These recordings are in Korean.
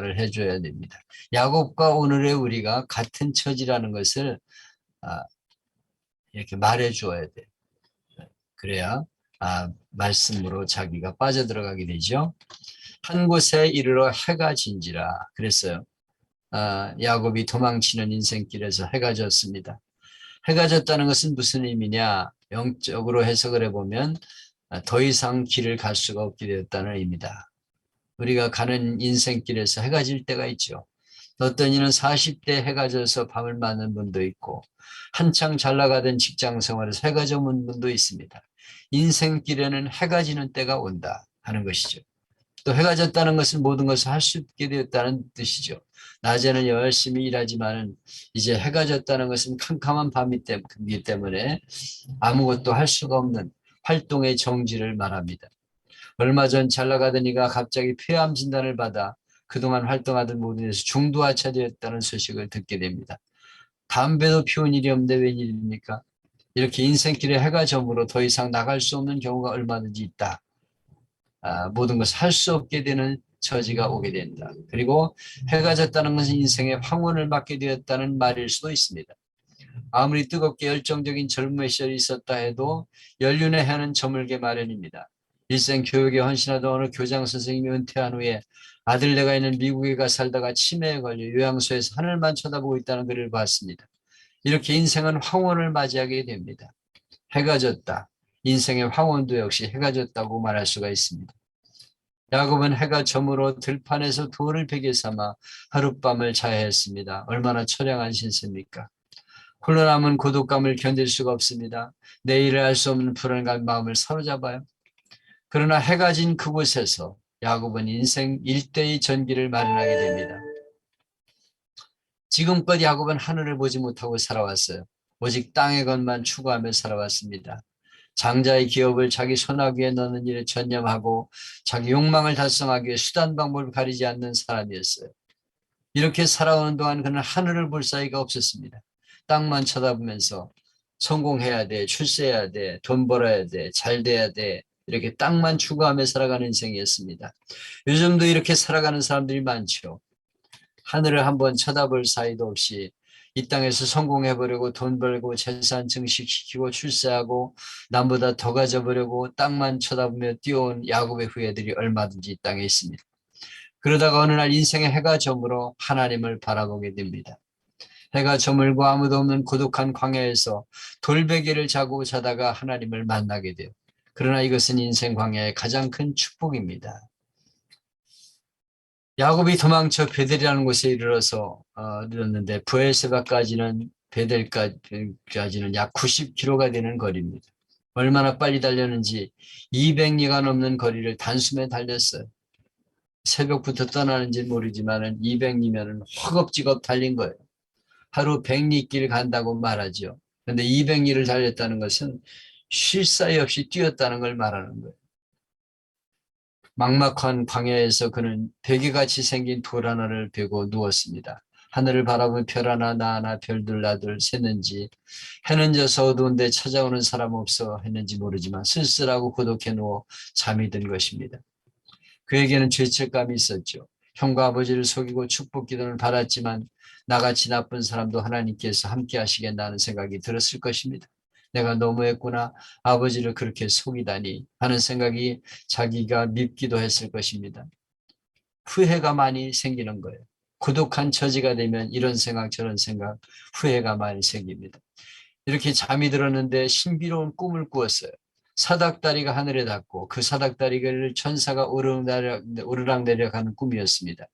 해줘야 됩니다. 야곱과 오늘의 우리가 같은 처지라는 것을 이렇게 말해 주어야 돼요. 그래야 말씀으로 자기가 빠져들어가게 되죠. 한 곳에 이르러 해가 진지라 그랬어요. 야곱이 도망치는 인생길에서 해가 졌습니다. 해가 졌다는 것은 무슨 의미냐? 영적으로 해석을 해보면 더 이상 길을 갈 수가 없게 되었다는 의미다. 우리가 가는 인생길에서 해가 질 때가 있죠. 어떤 이는 40대 해가 져서 밤을 맞는 분도 있고 한창 잘 나가던 직장 생활에서 해가 저문 분도 있습니다. 인생길에는 해가 지는 때가 온다 하는 것이죠. 또 해가 졌다는 것은 모든 것을 할 수 있게 되었다는 뜻이죠. 낮에는 열심히 일하지만 이제 해가 졌다는 것은 캄캄한 밤이기 때문에 아무것도 할 수가 없는 활동의 정지를 말합니다. 얼마 전 잘 나가던 이가 갑자기 폐암 진단을 받아 그동안 활동하던 모든 데서 중도하차되었다는 소식을 듣게 됩니다. 담배도 피운 일이 없는데 웬일입니까? 이렇게 인생길에 해가 저물어 더 이상 나갈 수 없는 경우가 얼마든지 있다. 모든 것을 할 수 없게 되는 처지가 오게 된다. 그리고 해가 졌다는 것은 인생의 황혼을 맞게 되었다는 말일 수도 있습니다. 아무리 뜨겁게 열정적인 젊음의 시절이 있었다 해도 연륜의 해는 저물게 마련입니다. 일생 교육에 헌신하던 어느 교장 선생님이 은퇴한 후에 아들네가 있는 미국에 가 살다가 치매에 걸려 요양소에서 하늘만 쳐다보고 있다는 글을 봤습니다. 이렇게 인생은 황혼을 맞이하게 됩니다. 해가 졌다. 인생의 황혼도 역시 해가 졌다고 말할 수가 있습니다. 야곱은 해가 저물어 들판에서 돌을 베개 삼아 하룻밤을 자야 했습니다. 얼마나 처량한 신세입니까? 홀로 남은 고독감을 견딜 수가 없습니다. 내일을 알 수 없는 불안감 마음을 사로잡아요. 그러나 해가 진 그곳에서 야곱은 인생 일대의 전기를 마련하게 됩니다. 지금껏 야곱은 하늘을 보지 못하고 살아왔어요. 오직 땅의 것만 추구하며 살아왔습니다. 장자의 기업을 자기 손아귀에 넣는 일에 전념하고 자기 욕망을 달성하기 위해 수단 방법을 가리지 않는 사람이었어요. 이렇게 살아오는 동안 그는 하늘을 볼 사이가 없었습니다. 땅만 쳐다보면서 성공해야 돼, 출세해야 돼, 돈 벌어야 돼, 잘 돼야 돼, 이렇게 땅만 추구하며 살아가는 인생이었습니다. 요즘도 이렇게 살아가는 사람들이 많죠. 하늘을 한번 쳐다볼 사이도 없이 이 땅에서 성공해보려고 돈 벌고 재산 증식시키고 출세하고 남보다 더 가져보려고 땅만 쳐다보며 뛰어온 야곱의 후예들이 얼마든지 이 땅에 있습니다. 그러다가 어느 날 인생의 해가 저물어 하나님을 바라보게 됩니다. 해가 저물고 아무도 없는 고독한 광야에서 돌베개를 자고 자다가 하나님을 만나게 돼요. 그러나 이것은 인생 광야의 가장 큰 축복입니다. 야곱이 도망쳐 베델이라는 곳에 이르렀는데 브엘세바까지는 베델까지는 약 90km가 되는 거리입니다. 얼마나 빨리 달렸는지 200리가 넘는 거리를 단숨에 달렸어요. 새벽부터 떠나는지 모르지만 200리면은 허겁지겁 달린 거예요. 하루 100리길 간다고 말하죠. 그런데 200리를 달렸다는 것은 쉴 사이 없이 뛰었다는 걸 말하는 거예요. 막막한 광야에서 그는 베개같이 생긴 돌 하나를 베고 누웠습니다. 하늘을 바라보며 별 하나 나 하나 별들 나들 샜는지 해는 져서 어두운데 찾아오는 사람 없어 했는지 모르지만 쓸쓸하고 고독해 누워 잠이 든 것입니다. 그에게는 죄책감이 있었죠. 형과 아버지를 속이고 축복 기도를 받았지만 나같이 나쁜 사람도 하나님께서 함께 하시겠다는 생각이 들었을 것입니다. 내가 너무했구나. 아버지를 그렇게 속이다니 하는 생각이 자기가 밉기도 했을 것입니다. 후회가 많이 생기는 거예요. 고독한 처지가 되면 이런 생각 저런 생각 후회가 많이 생깁니다. 이렇게 잠이 들었는데 신비로운 꿈을 꾸었어요. 사닥다리가 하늘에 닿고 그 사닥다리를 천사가 오르락 내려가는 꿈이었습니다.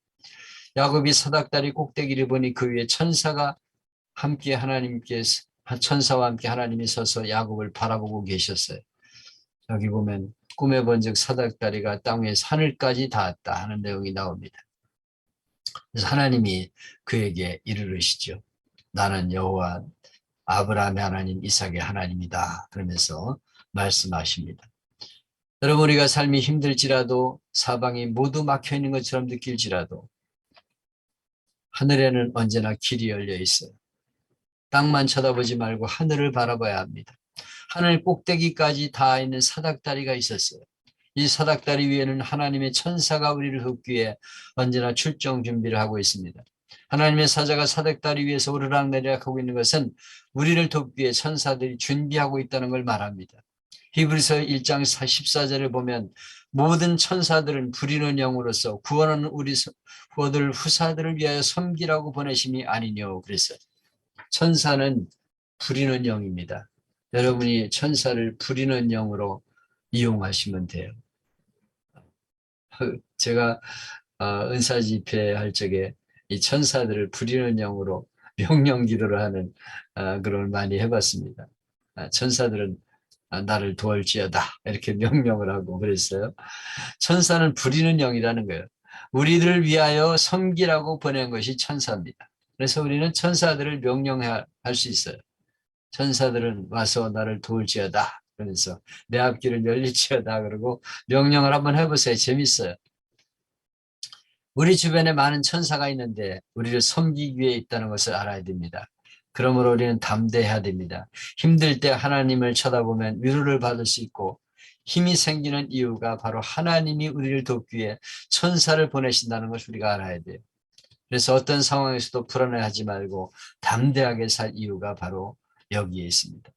야곱이 사닥다리 꼭대기를 보니 그 위에 천사와 함께 하나님이 서서 야곱을 바라보고 계셨어요. 여기 보면 꿈에 본즉 사닥다리가 땅 위에 하늘까지 닿았다 하는 내용이 나옵니다. 그래서 하나님이 그에게 이르시죠. 나는 여호와 아브라함의 하나님, 이삭의 하나님이다. 그러면서 말씀하십니다. 여러분, 우리가 삶이 힘들지라도 사방이 모두 막혀있는 것처럼 느낄지라도 하늘에는 언제나 길이 열려 있어요. 땅만 쳐다보지 말고 하늘을 바라봐야 합니다. 하늘 꼭대기까지 닿아 있는 사닥다리가 있었어요. 이 사닥다리 위에는 하나님의 천사가 우리를 돕기 위해 언제나 출정 준비를 하고 있습니다. 하나님의 사자가 사닥다리 위에서 오르락내리락 하고 있는 것은 우리를 돕기 위해 천사들이 준비하고 있다는 걸 말합니다. 히브리서 1장 14절을 보면 모든 천사들은 부리는 영으로서 구원하는 우리 후어들 후사들을 위하여 섬기라고 보내심이 아니뇨. 그랬어요. 천사는 부리는 영입니다. 여러분이 천사를 부리는 영으로 이용하시면 돼요. 제가 은사 집회할 적에 이 천사들을 부리는 영으로 명령 기도를 하는 그걸 많이 해봤습니다. 천사들은 나를 도울지어다 이렇게 명령을 하고 그랬어요. 천사는 부리는 영이라는 거예요. 우리를 위하여 섬기라고 보낸 것이 천사입니다. 그래서 우리는 천사들을 명령할 수 있어요. 천사들은 와서 나를 도울지어다. 그래서 내 앞길을 열릴지어다. 그러고 명령을 한번 해보세요. 재밌어요. 우리 주변에 많은 천사가 있는데 우리를 섬기기 위해 있다는 것을 알아야 됩니다. 그러므로 우리는 담대해야 됩니다. 힘들 때 하나님을 쳐다보면 위로를 받을 수 있고 힘이 생기는 이유가 바로 하나님이 우리를 돕기 위해 천사를 보내신다는 것을 우리가 알아야 돼요. 그래서 어떤 상황에서도 불안해하지 말고 담대하게 살 이유가 바로 여기에 있습니다.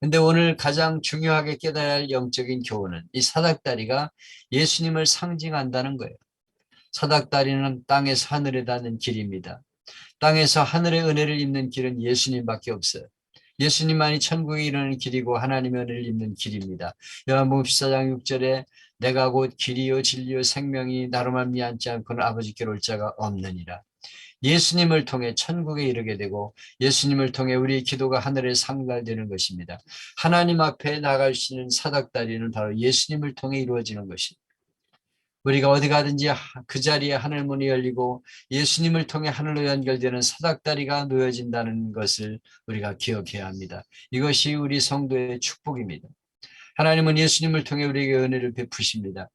근데 오늘 가장 중요하게 깨달아야 할 영적인 교훈은 이 사닥다리가 예수님을 상징한다는 거예요. 사닥다리는 땅에서 하늘에 닿는 길입니다. 땅에서 하늘의 은혜를 입는 길은 예수님밖에 없어요. 예수님만이 천국에 이르는 길이고 하나님의 은혜를 입는 길입니다. 요한복음 14장 6절에 내가 곧 길이요 진리요 생명이 나로 말미암지 않고는 아버지께로 올 자가 없느니라. 예수님을 통해 천국에 이르게 되고 예수님을 통해 우리의 기도가 하늘에 상달되는 것입니다. 하나님 앞에 나갈 수 있는 사닥다리는 바로 예수님을 통해 이루어지는 것입니다. 우리가 어디 가든지 그 자리에 하늘문이 열리고 예수님을 통해 하늘로 연결되는 사닥다리가 놓여진다는 것을 우리가 기억해야 합니다. 이것이 우리 성도의 축복입니다. 하나님은 예수님을 통해 우리에게 은혜를 베푸십니다.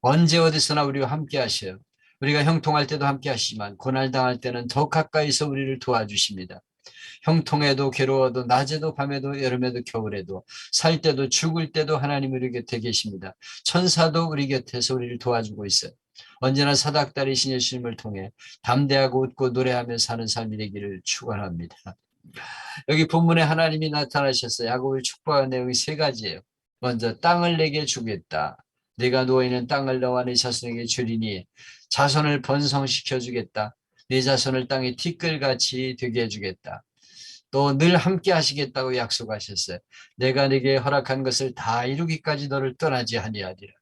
언제 어디서나 우리와 함께 하셔요. 우리가 형통할 때도 함께 하시지만 고난당할 때는 더 가까이서 우리를 도와주십니다. 형통에도 괴로워도 낮에도 밤에도 여름에도 겨울에도 살 때도 죽을 때도 하나님 우리 곁에 계십니다. 천사도 우리 곁에서 우리를 도와주고 있어요. 언제나 사닥다리신 예수님을 통해 담대하고 웃고 노래하며 사는 삶이 되기를 축원합니다. 여기 본문에 하나님이 나타나셔서 야곱을 축복한 내용이 세 가지예요. 먼저 땅을 내게 주겠다. 네가 누워있는 땅을 너와 네 자손에게 주리니 자손을 번성시켜 주겠다. 네 자손을 땅에 티끌같이 되게 해주겠다. 또 늘 함께 하시겠다고 약속하셨어요. 내가 네게 허락한 것을 다 이루기까지 너를 떠나지 아니하리라.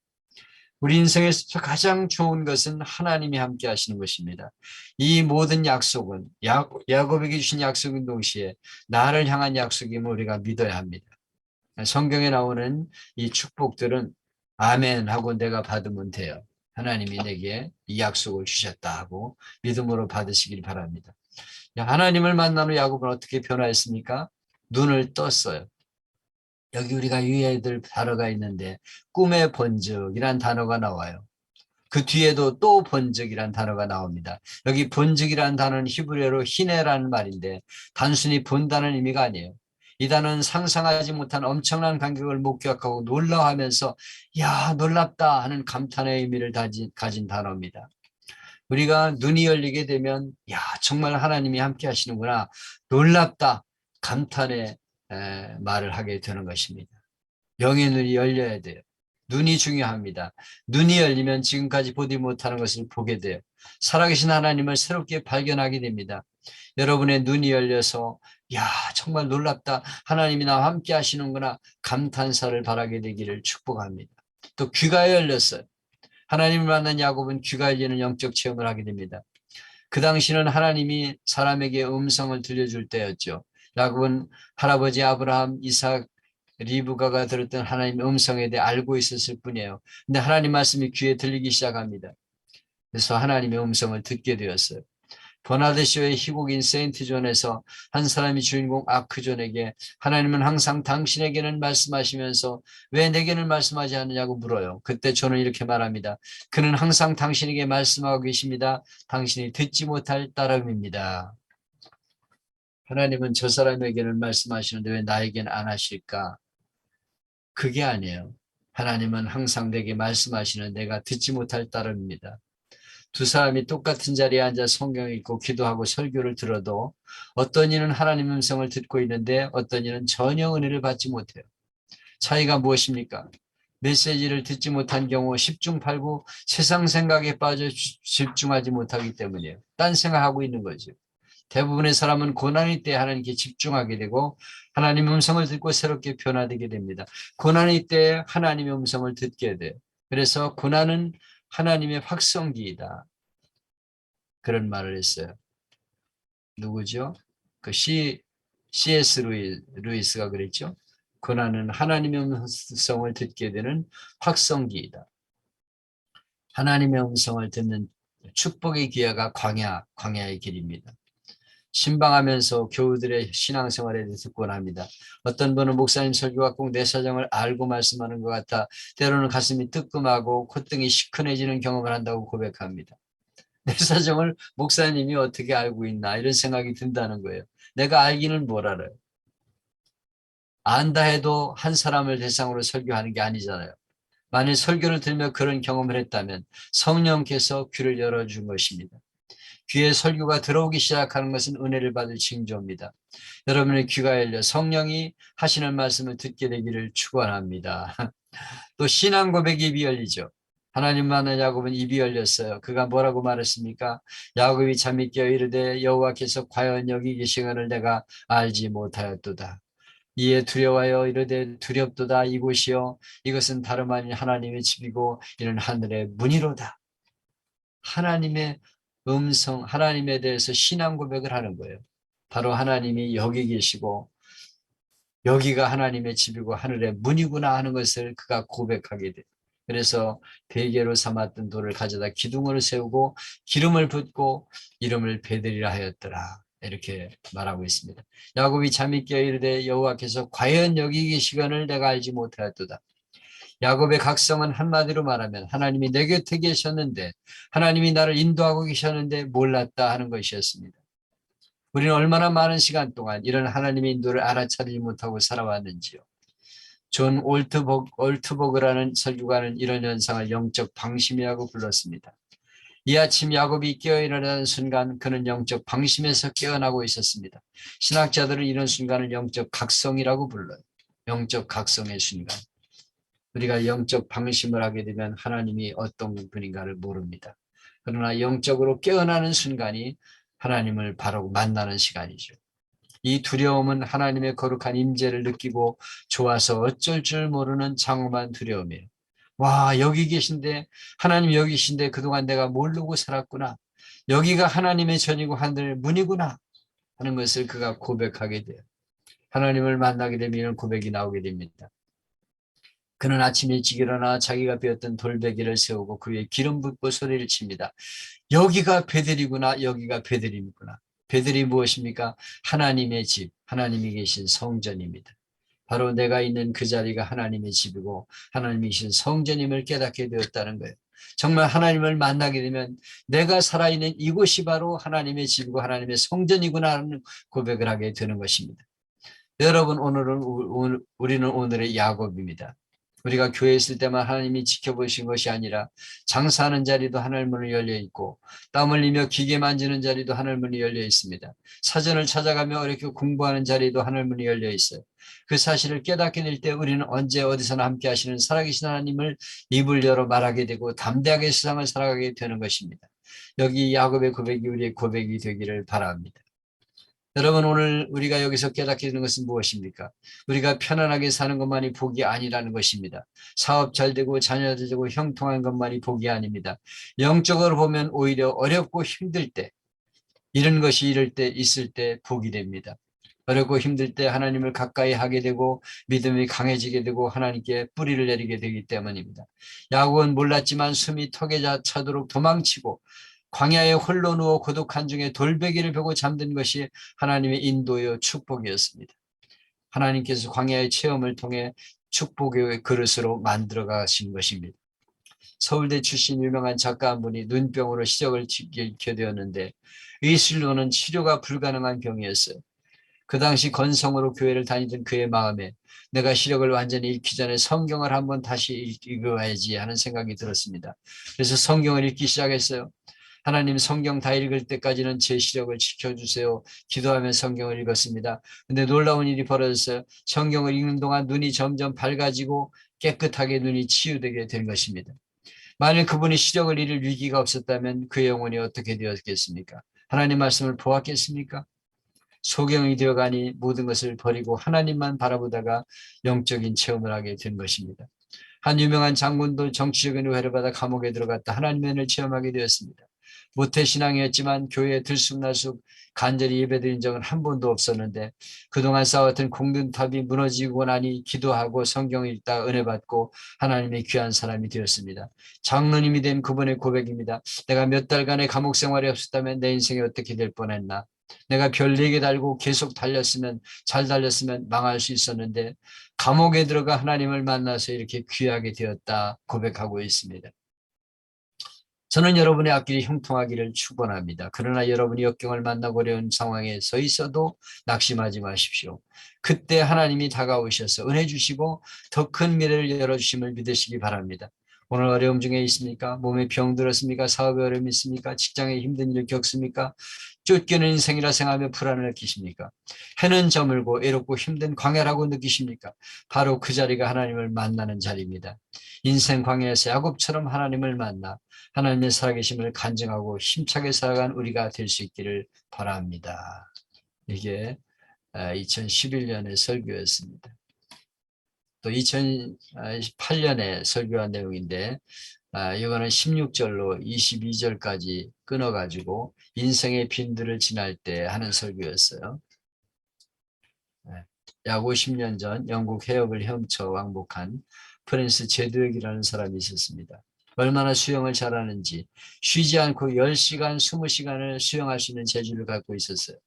우리 인생에서 가장 좋은 것은 하나님이 함께 하시는 것입니다. 이 모든 약속은 야곱에게 주신 약속인 동시에 나를 향한 약속임을 우리가 믿어야 합니다. 성경에 나오는 이 축복들은 아멘 하고 내가 받으면 돼요. 하나님이 내게 이 약속을 주셨다 하고 믿음으로 받으시길 바랍니다. 하나님을 만난 후 야곱은 어떻게 변화했습니까? 눈을 떴어요. 여기 우리가 유의해야 될 단어가 있는데 꿈의 번쩍이란 단어가 나와요. 그 뒤에도 또 번쩍이란 단어가 나옵니다. 여기 번쩍이란 단어는 히브리어로 히네라는 말인데 단순히 본다는 의미가 아니에요. 이 단어는 상상하지 못한 엄청난 간격을 목격하고 놀라워하면서 야 놀랍다 하는 감탄의 의미를 가진 단어입니다. 우리가 눈이 열리게 되면 야 정말 하나님이 함께 하시는구나 놀랍다 감탄의 말을 하게 되는 것입니다. 영의 눈이 열려야 돼요. 눈이 중요합니다. 눈이 열리면 지금까지 보지 못하는 것을 보게 돼요. 살아계신 하나님을 새롭게 발견하게 됩니다. 여러분의 눈이 열려서 야 정말 놀랍다 하나님이 나와 함께 하시는구나 감탄사를 바라게 되기를 축복합니다. 또 귀가 열렸어요. 하나님을 만난 야곱은 귀가 열리는 영적 체험을 하게 됩니다. 그 당시는 하나님이 사람에게 음성을 들려줄 때였죠. 야곱은 할아버지 아브라함, 이삭, 리브가가 들었던 하나님의 음성에 대해 알고 있었을 뿐이에요. 근데 하나님 말씀이 귀에 들리기 시작합니다. 그래서 하나님의 음성을 듣게 되었어요. 버나드쇼의 희곡인 세인트 존에서 한 사람이 주인공 아크존에게 하나님은 항상 당신에게는 말씀하시면서 왜 내게는 말씀하지 않느냐고 물어요. 그때 존은 이렇게 말합니다. 그는 항상 당신에게 말씀하고 계십니다. 당신이 듣지 못할 따름입니다. 하나님은 저 사람에게는 말씀하시는데 왜 나에게는 안 하실까? 그게 아니에요. 하나님은 항상 내게 말씀하시는 내가 듣지 못할 따름입니다. 두 사람이 똑같은 자리에 앉아 성경 읽고 기도하고 설교를 들어도 어떤 이는 하나님 음성을 듣고 있는데 어떤 이는 전혀 은혜를 받지 못해요. 차이가 무엇입니까? 메시지를 듣지 못한 경우 10중 8구 세상 생각에 빠져 집중하지 못하기 때문이에요. 딴 생각하고 있는 거죠. 대부분의 사람은 고난의 때 하나님께 집중하게 되고 하나님 음성을 듣고 새롭게 변화되게 됩니다. 고난의 때 하나님의 음성을 듣게 돼요. 그래서 고난은 하나님의 확성기이다. 그런 말을 했어요. 누구죠? C.S. 루이스가 그랬죠. 고난은 하나님의 음성을 듣게 되는 확성기이다. 하나님의 음성을 듣는 축복의 기회가 광야의 길입니다. 신방하면서 교우들의 신앙생활에 대해서 듣곤 합니다. 어떤 분은 목사님 설교가 꼭 내 사정을 알고 말씀하는 것 같아 때로는 가슴이 뜨끔하고 콧등이 시큰해지는 경험을 한다고 고백합니다. 내 사정을 목사님이 어떻게 알고 있나 이런 생각이 든다는 거예요. 내가 알기는 뭘 알아요. 안다 해도 한 사람을 대상으로 설교하는 게 아니잖아요. 만일 설교를 들으며 그런 경험을 했다면 성령께서 귀를 열어준 것입니다. 귀에 설교가 들어오기 시작하는 것은 은혜를 받을 징조입니다. 여러분의 귀가 열려 성령이 하시는 말씀을 듣게 되기를 축원합니다. 또 신앙 고백이 입이 열리죠. 하나님 만난 야곱은 입이 열렸어요. 그가 뭐라고 말했습니까? 야곱이 잠이 깨어 이르되 여호와께서 과연 여기 계시거늘 내가 알지 못하였도다. 이에 두려워하여 이르되 두렵도다. 이곳이요 이것은 다름 아닌 하나님의 집이고 이는 하늘의 문이로다. 하나님의 음성, 하나님에 대해서 신앙 고백을 하는 거예요. 바로 하나님이 여기 계시고 여기가 하나님의 집이고 하늘의 문이구나 하는 것을 그가 고백하게 돼요. 그래서 베개로 삼았던 돌을 가져다 기둥을 세우고 기름을 붓고 이름을 베들이라 하였더라. 이렇게 말하고 있습니다. 야곱이 잠이 깨어 이르되 여호와께서 과연 여기 계시거늘 내가 알지 못하였도다. 야곱의 각성은 한마디로 말하면 하나님이 내 곁에 계셨는데 하나님이 나를 인도하고 계셨는데 몰랐다 하는 것이었습니다. 우리는 얼마나 많은 시간 동안 이런 하나님의 인도를 알아차리지 못하고 살아왔는지요. 존 올트버그라는 설교가는 이런 현상을 영적 방심이라고 불렀습니다. 이 아침 야곱이 깨어 일어나는 순간 그는 영적 방심에서 깨어나고 있었습니다. 신학자들은 이런 순간을 영적 각성이라고 불러요. 영적 각성의 순간. 우리가 영적 방심을 하게 되면 하나님이 어떤 분인가를 모릅니다. 그러나 영적으로 깨어나는 순간이 하나님을 바로 만나는 시간이죠. 이 두려움은 하나님의 거룩한 임재를 느끼고 좋아서 어쩔 줄 모르는 장엄한 두려움이에요. 와, 여기 계신데, 하나님 여기 계신데 그동안 내가 모르고 살았구나. 여기가 하나님의 전이고 하늘의 문이구나 하는 것을 그가 고백하게 돼요. 하나님을 만나게 되면 이런 고백이 나오게 됩니다. 그는 아침 일찍 일어나 자기가 베었던 돌베개를 세우고 그 위에 기름 붓고 소리를 칩니다. 여기가 베들이구나. 여기가 베들이구나. 베들이 무엇입니까? 하나님의 집, 하나님이 계신 성전입니다. 바로 내가 있는 그 자리가 하나님의 집이고 하나님이 계신 성전임을 깨닫게 되었다는 거예요. 정말 하나님을 만나게 되면 내가 살아있는 이곳이 바로 하나님의 집이고 하나님의 성전이구나 하는 고백을 하게 되는 것입니다. 여러분, 우리는 오늘의 야곱입니다. 우리가 교회에 있을 때만 하나님이 지켜보신 것이 아니라 장사하는 자리도 하늘 문이 열려 있고 땀 흘리며 기계 만지는 자리도 하늘 문이 열려 있습니다. 사전을 찾아가며 어렵게 공부하는 자리도 하늘 문이 열려 있어요. 그 사실을 깨닫게 될 때 우리는 언제 어디서나 함께 하시는 살아계신 하나님을 입을 열어 말하게 되고 담대하게 세상을 살아가게 되는 것입니다. 여기 야곱의 고백이 우리의 고백이 되기를 바랍니다. 여러분, 오늘 우리가 여기서 깨닫게 되는 것은 무엇입니까? 우리가 편안하게 사는 것만이 복이 아니라는 것입니다. 사업 잘 되고 자녀 잘 되고 형통한 것만이 복이 아닙니다. 영적으로 보면 오히려 어렵고 힘들 때, 이런 것이 이럴 때 있을 때 복이 됩니다. 어렵고 힘들 때 하나님을 가까이 하게 되고 믿음이 강해지게 되고 하나님께 뿌리를 내리게 되기 때문입니다. 야곱은 몰랐지만 숨이 턱에 차도록 도망치고 광야에 홀로 누워 고독한 중에 돌베개를 베고 잠든 것이 하나님의 인도요 축복이었습니다. 하나님께서 광야의 체험을 통해 축복의 그릇으로 만들어 가신 것입니다. 서울대 출신 유명한 작가 한 분이 눈병으로 시력을 잃게 되었는데 의술로는 치료가 불가능한 병이었어요. 그 당시 건성으로 교회를 다니던 그의 마음에 내가 시력을 완전히 잃기 전에 성경을 한번 다시 읽어야지 하는 생각이 들었습니다. 그래서 성경을 읽기 시작했어요. 하나님, 성경 다 읽을 때까지는 제 시력을 지켜주세요. 기도하며 성경을 읽었습니다. 근데 놀라운 일이 벌어졌어요. 성경을 읽는 동안 눈이 점점 밝아지고 깨끗하게 눈이 치유되게 된 것입니다. 만일 그분이 시력을 잃을 위기가 없었다면 그의 영혼이 어떻게 되었겠습니까? 하나님 말씀을 보았겠습니까? 소경이 되어가니 모든 것을 버리고 하나님만 바라보다가 영적인 체험을 하게 된 것입니다. 한 유명한 장군도 정치적인 오해를 받아 감옥에 들어갔다 하나님의 은혜를 체험하게 되었습니다. 모태신앙이었지만 교회에 들쑥날쑥 간절히 예배드린 적은 한 번도 없었는데 그동안 쌓았던 공든탑이 무너지고 나니 기도하고 성경 읽다 은혜 받고 하나님의 귀한 사람이 되었습니다. 장로님이 된 그분의 고백입니다. 내가 몇 달간의 감옥 생활이 없었다면 내 인생이 어떻게 될 뻔했나. 내가 별 4개 달고 계속 달렸으면 잘 달렸으면 망할 수 있었는데 감옥에 들어가 하나님을 만나서 이렇게 귀하게 되었다 고백하고 있습니다. 저는 여러분의 앞길이 형통하기를 축원합니다. 그러나 여러분이 역경을 만나고 어려운 상황에 서 있어도 낙심하지 마십시오. 그때 하나님이 다가오셔서 은혜 주시고 더 큰 미래를 열어주심을 믿으시기 바랍니다. 오늘 어려움 중에 있습니까? 몸에 병 들었습니까? 사업에 어려움이 있습니까? 직장에 힘든 일을 겪습니까? 쫓기는 인생이라 생각하며 불안을 느끼십니까? 해는 저물고 외롭고 힘든 광야라고 느끼십니까? 바로 그 자리가 하나님을 만나는 자리입니다. 인생 광야에서 야곱처럼 하나님을 만나 하나님의 살아계심을 간증하고 힘차게 살아간 우리가 될 수 있기를 바랍니다. 이게 2011년의 설교였습니다. 또 2018년에 설교한 내용인데 이거는 16절로 22절까지 끊어가지고 인생의 빈들을 지날 때 하는 설교였어요. 약 50년 전 영국 해역을 헤엄쳐 왕복한 프랜스 제드웨기라는 사람이 있었습니다. 얼마나 수영을 잘하는지 쉬지 않고 10시간, 20시간을 수영할 수 있는 재주를 갖고 있었어요.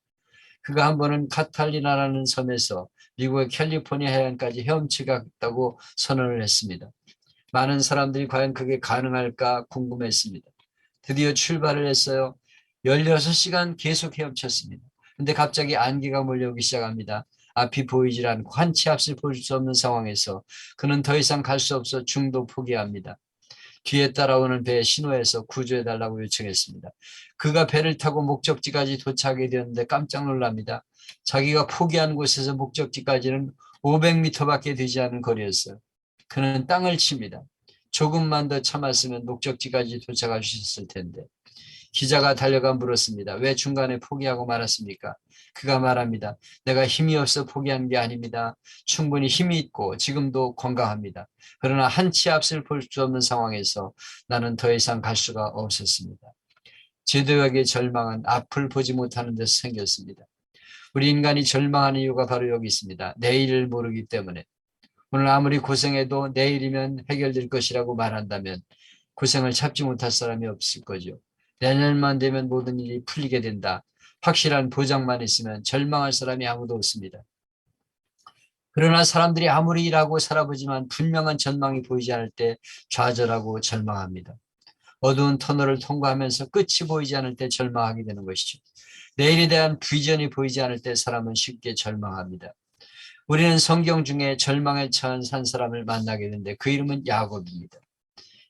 그가 한 번은 카탈리나라는 섬에서 미국의 캘리포니아 해안까지 헤엄치겠다고 선언을 했습니다. 많은 사람들이 과연 그게 가능할까 궁금했습니다. 드디어 출발을 했어요. 16시간 계속 헤엄쳤습니다. 근데 갑자기 안개가 몰려오기 시작합니다. 앞이 보이질 않고 한 치 앞을 볼 수 없는 상황에서 그는 더 이상 갈 수 없어 중도 포기합니다. 뒤에 따라오는 배에 신호해서 구조해달라고 요청했습니다. 그가 배를 타고 목적지까지 도착하게 되었는데 깜짝 놀랍니다. 자기가 포기한 곳에서 목적지까지는 500m밖에 되지 않은 거리였어요. 그는 땅을 칩니다. 조금만 더 참았으면 목적지까지 도착할 수 있었을 텐데. 기자가 달려가 물었습니다. 왜 중간에 포기하고 말았습니까? 그가 말합니다. 내가 힘이 없어 포기한 게 아닙니다. 충분히 힘이 있고 지금도 건강합니다. 그러나 한 치 앞을 볼 수 없는 상황에서 나는 더 이상 갈 수가 없었습니다. 제도역의 절망은 앞을 보지 못하는 데서 생겼습니다. 우리 인간이 절망하는 이유가 바로 여기 있습니다. 내일을 모르기 때문에. 오늘 아무리 고생해도 내일이면 해결될 것이라고 말한다면 고생을 참지 못할 사람이 없을 거죠. 내년만 되면 모든 일이 풀리게 된다. 확실한 보장만 있으면 절망할 사람이 아무도 없습니다. 그러나 사람들이 아무리 일하고 살아보지만 분명한 전망이 보이지 않을 때 좌절하고 절망합니다. 어두운 터널을 통과하면서 끝이 보이지 않을 때 절망하게 되는 것이죠. 내일에 대한 비전이 보이지 않을 때 사람은 쉽게 절망합니다. 우리는 성경 중에 절망에 처한 산 사람을 만나게 되는데 그 이름은 야곱입니다.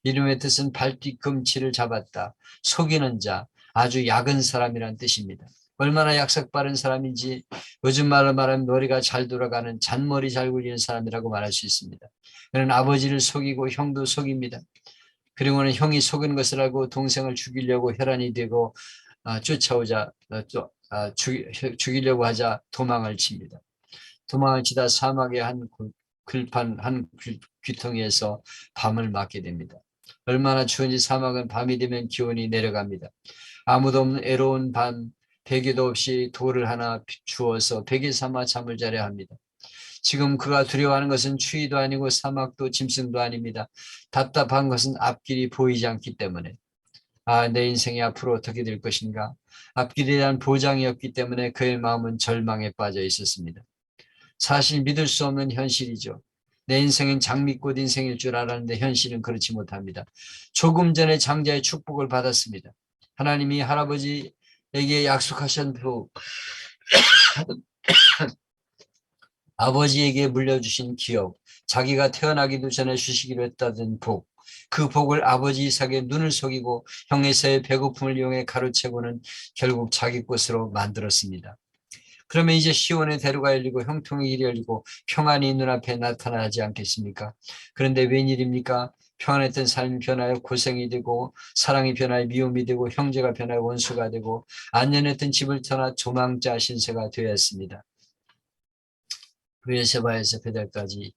이름의 뜻은 발뒤꿈치를 잡았다. 속이는 자, 아주 약은 사람이란 뜻입니다. 얼마나 약삭 빠른 사람인지 요즘 말로 말하면 머리가 잘 돌아가는 잔머리 잘 굴리는 사람이라고 말할 수 있습니다. 그는 아버지를 속이고 형도 속입니다. 그리고는 형이 속은 것을 알고 동생을 죽이려고 혈안이 되고 쫓아오자 죽이려고 하자 도망을 칩니다. 도망을 치다 사막의 한 글판 한 귀퉁이에서 밤을 맞게 됩니다. 얼마나 추운지 사막은 밤이 되면 기온이 내려갑니다. 아무도 없는 애로운 밤, 베개도 없이 돌을 하나 주어서 베개 삼아 잠을 자려 합니다. 지금 그가 두려워하는 것은 추위도 아니고 사막도 짐승도 아닙니다. 답답한 것은 앞길이 보이지 않기 때문에. 내 인생이 앞으로 어떻게 될 것인가? 앞길에 대한 보장이 없기 때문에 그의 마음은 절망에 빠져 있었습니다. 사실 믿을 수 없는 현실이죠. 내 인생은 장미꽃 인생일 줄 알았는데 현실은 그렇지 못합니다. 조금 전에 장자의 축복을 받았습니다. 하나님이 할아버지에게 약속하신 아버지에게 물려주신 기업, 자기가 태어나기도 전에 주시기로 했다던 복, 그 복을 아버지 이삭의 눈을 속이고 형 에사의 배고픔을 이용해 가로채고는 결국 자기 것으로 만들었습니다. 그러면 이제 시온의 대로가 열리고 형통의 길이 열리고 평안이 눈앞에 나타나지 않겠습니까? 그런데 웬일입니까? 평안했던 삶이 변하여 고생이 되고 사랑이 변하여 미움이 되고 형제가 변하여 원수가 되고 안전했던 집을 떠나 조망자 신세가 되었습니다. 브에세바에서 베델까지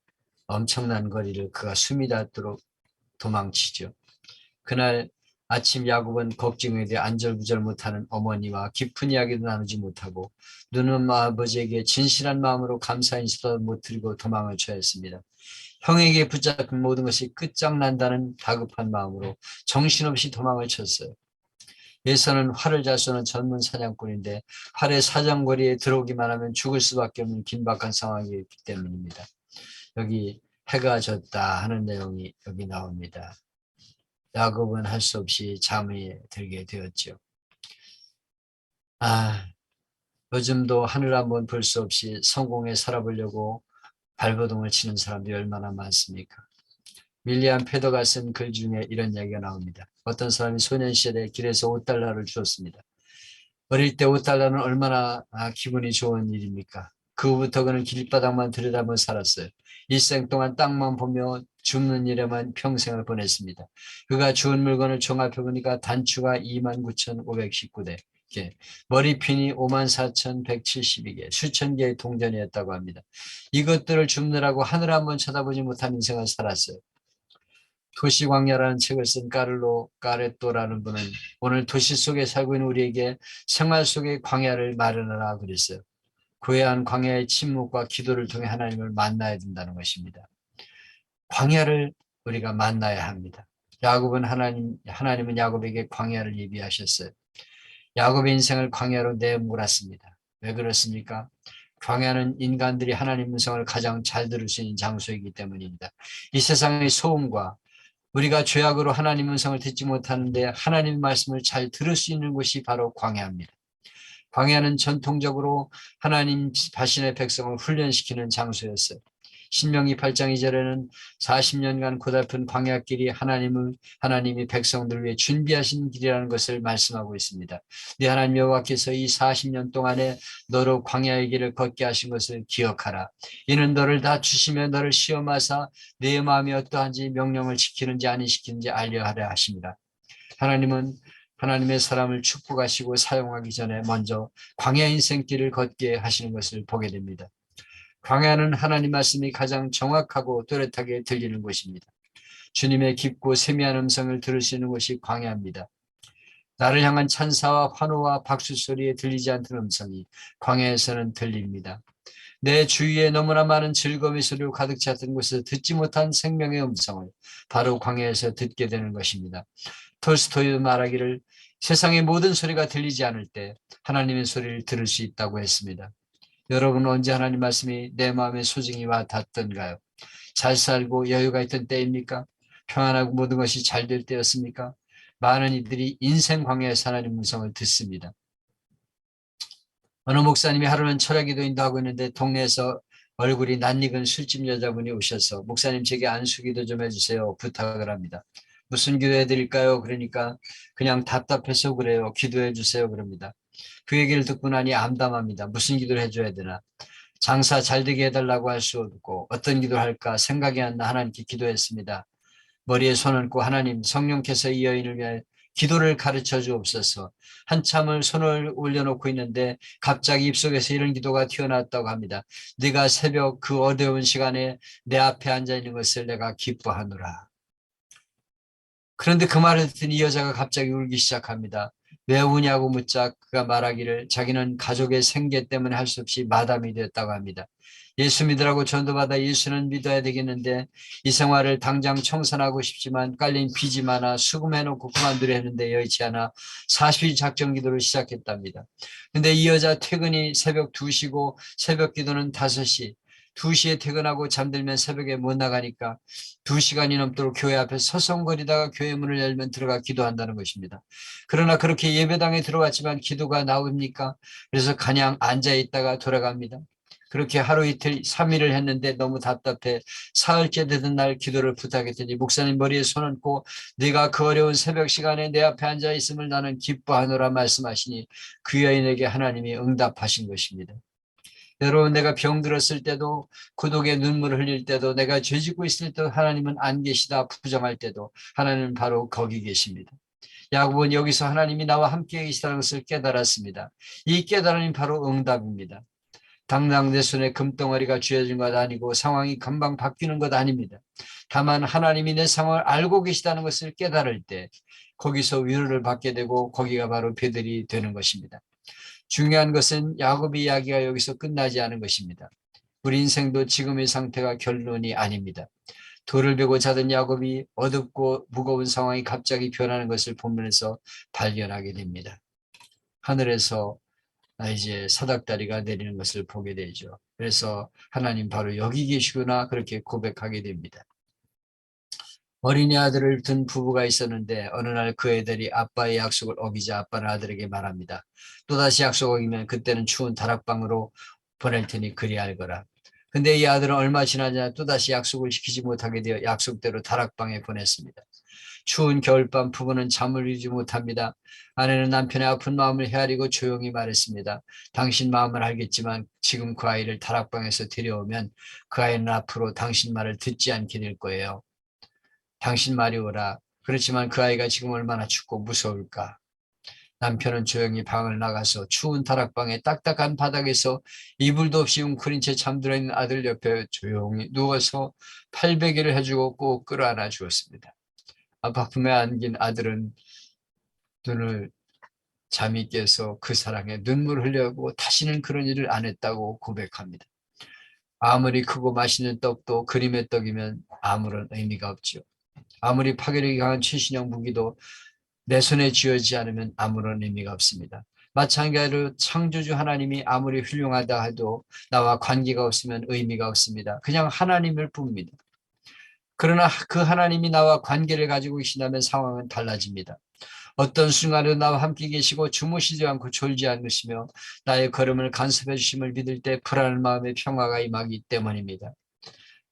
엄청난 거리를 그가 숨이 닿도록 도망치죠. 그날 아침 야곱은 걱정에 대해 안절부절 못하는 어머니와 깊은 이야기도 나누지 못하고 누는 아버지에게 진실한 마음으로 감사 인사도 못 드리고 도망을 쳐했습니다. 형에게 붙잡힌 모든 것이 끝장난다는 다급한 마음으로 정신없이 도망을 쳤어요. 예서는 활을 잘 쏘는 전문 사냥꾼인데 활의 사정거리에 들어오기만 하면 죽을 수밖에 없는 긴박한 상황이었기 때문입니다. 여기 해가 졌다 하는 내용이 여기 나옵니다. 야곱은 할 수 없이 잠에 들게 되었죠. 요즘도 하늘 한번 볼 수 없이 성공에 살아보려고 발버둥을 치는 사람들이 얼마나 많습니까? 윌리엄 페더가 쓴 글 중에 이런 이야기가 나옵니다. 어떤 사람이 소년 시절에 길에서 $5를 주었습니다. 어릴 때 $5는 얼마나 기분이 좋은 일입니까? 그 후부터 그는 길바닥만 들여다보며 살았어요. 일생 동안 땅만 보며 줍는 일에만 평생을 보냈습니다. 그가 주운 물건을 종합해보니까 단추가 29,519대, 머리핀이 54,172개, 수천 개의 동전이었다고 합니다. 이것들을 줍느라고 하늘 한번 쳐다보지 못한 인생을 살았어요. 도시광야라는 책을 쓴 카를로 까레토라는 분은 오늘 도시 속에 살고 있는 우리에게 생활 속의 광야를 마련하라 그랬어요. 고해한 광야의 침묵과 기도를 통해 하나님을 만나야 된다는 것입니다. 광야를 우리가 만나야 합니다. 야곱은 하나님은 야곱에게 광야를 예비하셨어요. 야곱의 인생을 광야로 내몰았습니다. 왜 그렇습니까? 광야는 인간들이 하나님 음성을 가장 잘 들을 수 있는 장소이기 때문입니다. 이 세상의 소음과 우리가 죄악으로 하나님 음성을 듣지 못하는데 하나님 말씀을 잘 들을 수 있는 곳이 바로 광야입니다. 광야는 전통적으로 하나님 자신의 백성을 훈련시키는 장소였어요. 신명기 8장 2절에는 40년간 고달픈 광야길이 하나님이 백성들을 위해 준비하신 길이라는 것을 말씀하고 있습니다. 네 하나님 여호와께서 이 40년 동안에 너로 광야의 길을 걷게 하신 것을 기억하라. 이는 너를 다 주시며 너를 시험하사 네 마음이 어떠한지 명령을 지키는지 안 지키는지 알려하려 하십니다. 하나님은 하나님의 사람을 축복하시고 사용하기 전에 먼저 광야 인생길을 걷게 하시는 것을 보게 됩니다. 광야는 하나님 말씀이 가장 정확하고 또렷하게 들리는 곳입니다. 주님의 깊고 세미한 음성을 들을 수 있는 곳이 광야입니다. 나를 향한 찬사와 환호와 박수 소리에 들리지 않던 음성이 광야에서는 들립니다. 내 주위에 너무나 많은 즐거움의 소리로 가득 찼던 곳에서 듣지 못한 생명의 음성을 바로 광야에서 듣게 되는 것입니다. 톨스토이도 말하기를 세상의 모든 소리가 들리지 않을 때 하나님의 소리를 들을 수 있다고 했습니다. 여러분은 언제 하나님 말씀이 내 마음에 소중히 와 닿던가요? 잘 살고 여유가 있던 때입니까? 평안하고 모든 것이 잘 될 때였습니까? 많은 이들이 인생 광야에서 하나님 음성을 듣습니다. 어느 목사님이 하루는 철야기도 인도하고 있는데 동네에서 얼굴이 낯익은 술집 여자분이 오셔서 목사님 제게 안수기도 좀 해주세요 부탁을 합니다. 무슨 기도해 드릴까요? 그러니까 그냥 답답해서 그래요. 기도해 주세요 그럽니다. 그 얘기를 듣고 나니 암담합니다. 무슨 기도를 해줘야 되나? 장사 잘 되게 해달라고 할 수 없고 어떤 기도를 할까 생각이 안 나 하나님께 기도했습니다. 머리에 손 얹고 하나님 성령께서 이 여인을 위해 기도를 가르쳐 주옵소서. 한참을 손을 올려놓고 있는데 갑자기 입속에서 이런 기도가 튀어나왔다고 합니다. 네가 새벽 그 어려운 시간에 내 앞에 앉아있는 것을 내가 기뻐하노라. 그런데 그 말을 듣더니 이 여자가 갑자기 울기 시작합니다. 왜 우냐고 묻자 그가 말하기를 자기는 가족의 생계 때문에 할 수 없이 마담이 되었다고 합니다. 예수 믿으라고 전도받아 예수는 믿어야 되겠는데 이 생활을 당장 청산하고 싶지만 깔린 빚이 많아 수금해놓고 그만두려 했는데 여의치 않아 40일 작정 기도를 시작했답니다. 근데 이 여자 퇴근이 새벽 2시고 새벽 기도는 5시. 2시에 퇴근하고 잠들면 새벽에 못 나가니까 2시간이 넘도록 교회 앞에 서성거리다가 교회 문을 열면 들어가 기도한다는 것입니다. 그러나 그렇게 예배당에 들어왔지만 기도가 나옵니까? 그래서 그냥 앉아 있다가 돌아갑니다. 그렇게 하루 이틀 3일을 했는데 너무 답답해 사흘째 되던 날 기도를 부탁했더니 목사님 머리에 손 얹고 네가 그 어려운 새벽 시간에 내 앞에 앉아 있음을 나는 기뻐하노라 말씀하시니 그 여인에게 하나님이 응답하신 것입니다. 여러분, 내가 병들었을 때도, 고독의 눈물을 흘릴 때도, 내가 죄짓고 있을 때도 하나님은 안 계시다 부정할 때도 하나님은 바로 거기 계십니다. 야곱은 여기서 하나님이 나와 함께 계시다는 것을 깨달았습니다. 이 깨달음이 바로 응답입니다. 당장 내 손에 금덩어리가 쥐어진 것 아니고 상황이 금방 바뀌는 것 아닙니다. 다만 하나님이 내 상황을 알고 계시다는 것을 깨달을 때 거기서 위로를 받게 되고 거기가 바로 베들이 되는 것입니다. 중요한 것은 야곱의 이야기가 여기서 끝나지 않은 것입니다. 우리 인생도 지금의 상태가 결론이 아닙니다. 돌을 베고 자던 야곱이 어둡고 무거운 상황이 갑자기 변하는 것을 본문에서 발견하게 됩니다. 하늘에서 이제 사닥다리가 내리는 것을 보게 되죠. 그래서 하나님 바로 여기 계시구나 그렇게 고백하게 됩니다. 어린이 아들을 둔 부부가 있었는데 어느 날 그 애들이 아빠의 약속을 어기자 아빠는 아들에게 말합니다. 또다시 약속 어기면 그때는 추운 다락방으로 보낼 테니 그리할 거라. 근데 이 아들은 얼마 지나자 또다시 약속을 지키지 못하게 되어 약속대로 다락방에 보냈습니다. 추운 겨울밤 부부는 잠을 이루지 못합니다. 아내는 남편의 아픈 마음을 헤아리고 조용히 말했습니다. 당신 마음을 알겠지만 지금 그 아이를 다락방에서 데려오면 그 아이는 앞으로 당신 말을 듣지 않게 될 거예요. 당신 말이 오라. 그렇지만 그 아이가 지금 얼마나 춥고 무서울까. 남편은 조용히 방을 나가서 추운 다락방의 딱딱한 바닥에서 이불도 없이 웅크린 채 잠들어 있는 아들 옆에 조용히 누워서 팔베개를 해주고 꼭 끌어안아 주었습니다. 아빠 품에 안긴 아들은 눈을 잠이 깨서 그 사랑에 눈물을 흘려고 다시는 그런 일을 안 했다고 고백합니다. 아무리 크고 맛있는 떡도 그림의 떡이면 아무런 의미가 없죠. 아무리 파괴력이 강한 최신형 무기도 내 손에 쥐어지지 않으면 아무런 의미가 없습니다. 마찬가지로 창조주 하나님이 아무리 훌륭하다 해도 나와 관계가 없으면 의미가 없습니다. 그냥 하나님일 뿐입니다. 그러나 그 하나님이 나와 관계를 가지고 계신다면 상황은 달라집니다. 어떤 순간에도 나와 함께 계시고 주무시지 않고 졸지 않으시며 나의 걸음을 간섭해 주심을 믿을 때 불안한 마음의 평화가 임하기 때문입니다.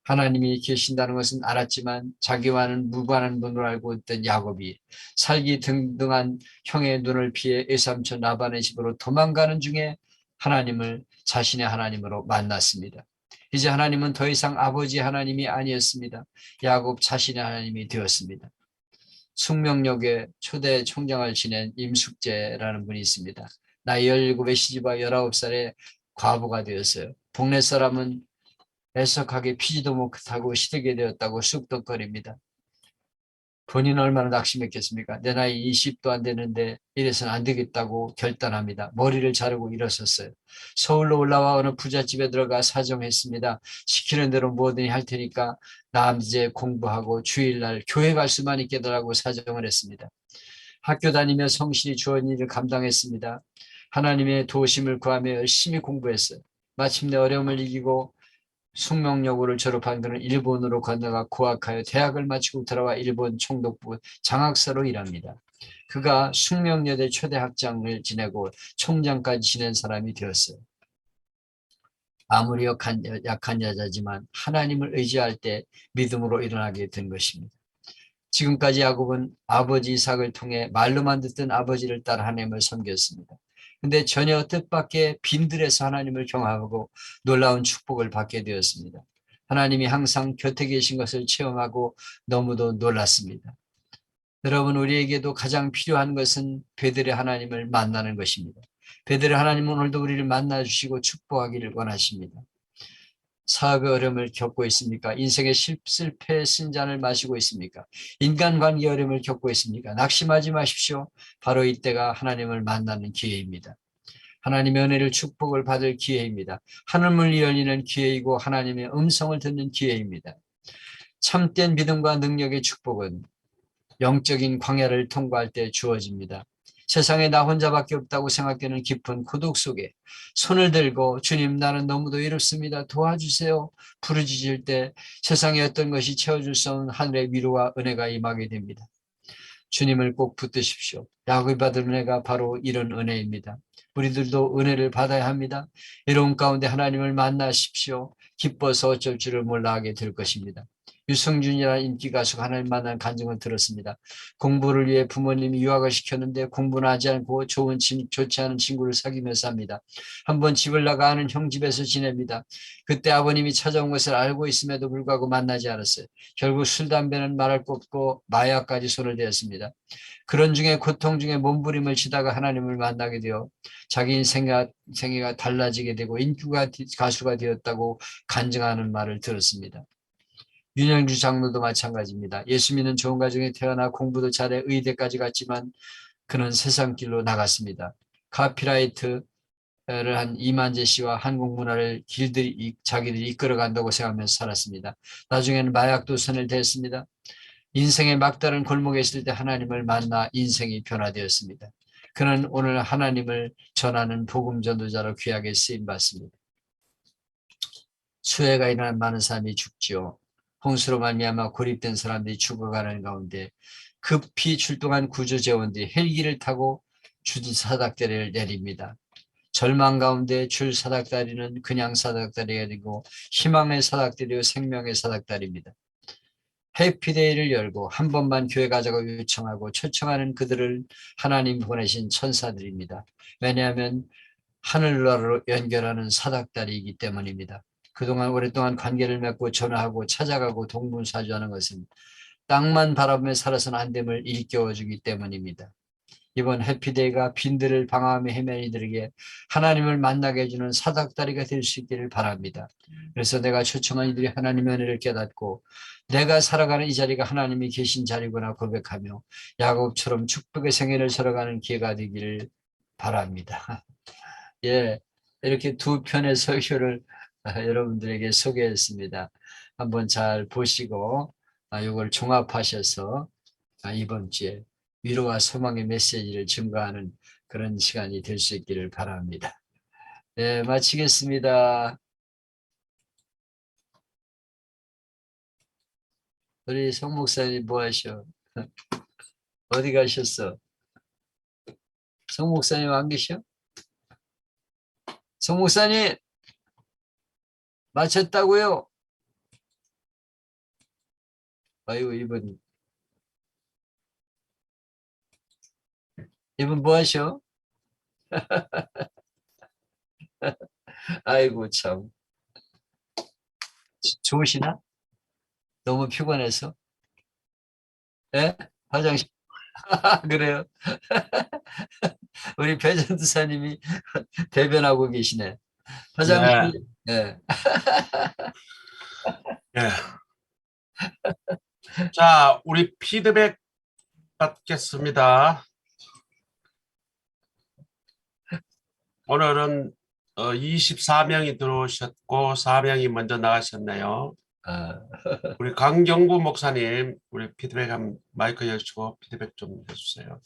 하나님이 계신다는 것은 알았지만 자기와는 무관한 분으로 알고 있던 야곱이 살기 등등한 형의 눈을 피해 외삼촌 라반의 집으로 도망가는 중에 하나님을 자신의 하나님으로 만났습니다. 이제 하나님은 더 이상 아버지 하나님이 아니었습니다. 야곱 자신의 하나님이 되었습니다. 숙명역의 초대 총장을 지낸 임숙재라는 분이 있습니다. 나이 17에 시집와 19살에 과부가 되었어요. 동네 사람은 애석하게 피지도 못하고 시들게 되었다고 쑥덕거립니다. 본인은 얼마나 낙심했겠습니까? 내 나이 20도 안 되는데 이래서는 안 되겠다고 결단합니다. 머리를 자르고 일어섰어요. 서울로 올라와 어느 부잣집에 들어가 사정했습니다. 시키는 대로 뭐든지 할 테니까 남제 공부하고 주일날 교회 갈 수만 있게더라고 사정을 했습니다. 학교 다니며 성실히 주어진 일을 감당했습니다. 하나님의 도우심을 구하며 열심히 공부했어요. 마침내 어려움을 이기고 숙명여고를 졸업한 그는 일본으로 건너가 고학하여 대학을 마치고 돌아와 일본 총독부 장학사로 일합니다. 그가 숙명여대 초대 학장을 지내고 총장까지 지낸 사람이 되었어요. 아무리 약한 여자지만 하나님을 의지할 때 믿음으로 일어나게 된 것입니다. 지금까지 야곱은 아버지 이삭을 통해 말로만 듣던 아버지를 따라 하나님을 섬겼습니다. 근데 전혀 뜻밖의 빈들에서 하나님을 경험하고 놀라운 축복을 받게 되었습니다. 하나님이 항상 곁에 계신 것을 체험하고 너무도 놀랐습니다. 여러분, 우리에게도 가장 필요한 것은 베들의 하나님을 만나는 것입니다. 베들의 하나님은 오늘도 우리를 만나주시고 축복하기를 원하십니다. 사업의 어려움을 겪고 있습니까? 인생의 실패 쓴잔을 마시고 있습니까? 인간관계 어려움을 겪고 있습니까? 낙심하지 마십시오. 바로 이때가 하나님을 만나는 기회입니다. 하나님의 은혜를 축복을 받을 기회입니다. 하늘문이 열리는 기회이고 하나님의 음성을 듣는 기회입니다. 참된 믿음과 능력의 축복은 영적인 광야를 통과할 때 주어집니다. 세상에 나 혼자밖에 없다고 생각되는 깊은 고독 속에 손을 들고 주님 나는 너무도 이렇습니다. 도와주세요. 부르짖을 때 세상의 어떤 것이 채워줄 수 없는 하늘의 위로와 은혜가 임하게 됩니다. 주님을 꼭 붙드십시오. 야곱이 받은 은혜가 바로 이런 은혜입니다. 우리들도 은혜를 받아야 합니다. 이런 가운데 하나님을 만나십시오. 기뻐서 어쩔 줄을 몰라 하게 될 것입니다. 유승준이라는 인기 가수가 하나님 만난 간증을 들었습니다. 공부를 위해 부모님이 유학을 시켰는데 공부는 하지 않고 좋지 않은 친구를 사귀면서 합니다. 한번 집을 나가 아는 형 집에서 지냅니다. 그때 아버님이 찾아온 것을 알고 있음에도 불구하고 만나지 않았어요. 결국 술, 담배는 말할 것 없고 마약까지 손을 대었습니다. 그런 중에 고통 중에 몸부림을 치다가 하나님을 만나게 되어 자기 인생이 달라지게 되고 인기가 가수가 되었다고 간증하는 말을 들었습니다. 윤영주 장로도 마찬가지입니다. 예수 믿는 좋은 가정에 태어나 공부도 잘해 의대까지 갔지만 그는 세상 길로 나갔습니다. 카피라이트를 한 이만재 씨와 한국 문화를 자기들이 이끌어간다고 생각하면서 살았습니다. 나중에는 마약도 손을 댔습니다. 인생의 막다른 골목에 있을 때 하나님을 만나 인생이 변화되었습니다. 그는 오늘 하나님을 전하는 복음 전도자로 귀하게 쓰임받습니다. 수해가 일어난 많은 사람이 죽지요. 홍수로 말미암아 고립된 사람들이 죽어가는 가운데 급히 출동한 구조대원들이 헬기를 타고 줄 사닥다리를 내립니다. 절망 가운데 줄 사닥다리는 그냥 사닥다리가 아니고 희망의 사닥다리요 생명의 사닥다리입니다. 해피데이를 열고 한 번만 교회 가자고 요청하고 초청하는 그들을 하나님 보내신 천사들입니다. 왜냐하면 하늘나라로 연결하는 사닥다리이기 때문입니다. 그동안 오랫동안 관계를 맺고 전화하고 찾아가고 동분사주하는 것은 땅만 바라보며 살아서는 안 됨을 일깨워주기 때문입니다. 이번 해피데이가 빈들을 방황하며 헤매는 이들에게 하나님을 만나게 해주는 사닥다리가 될 수 있기를 바랍니다. 그래서 내가 초청한 이들이 하나님의 은혜를 깨닫고 내가 살아가는 이 자리가 하나님이 계신 자리구나 고백하며 야곱처럼 축복의 생애를 살아가는 기회가 되기를 바랍니다. 예, 이렇게 두 편의 설교를 여러분들에게 소개했습니다. 한번 잘 보시고 이걸 종합하셔서 이번 주에 위로와 소망의 메시지를 증거하는 그런 시간이 될 수 있기를 바랍니다. 네, 마치겠습니다. 우리 송 목사님 뭐 하셔? 어디 가셨어? 송 목사님 안 계셔? 송 목사님 마쳤다고요? 아이고 이분 뭐 하셔? 아이고 참 좋으시나? 너무 피곤해서? 예? 화장실 그래요? 우리 배전도사님이 대변하고 계시네. 네, 화장실 예. 예. 자, 우리 피드백 받겠습니다. 오늘은 24명이 들어오셨고 4명이 먼저 나가셨네요. 아, 우리 강경구 목사님, 우리 피드백 마이크 열시고 피드백 좀 해주세요.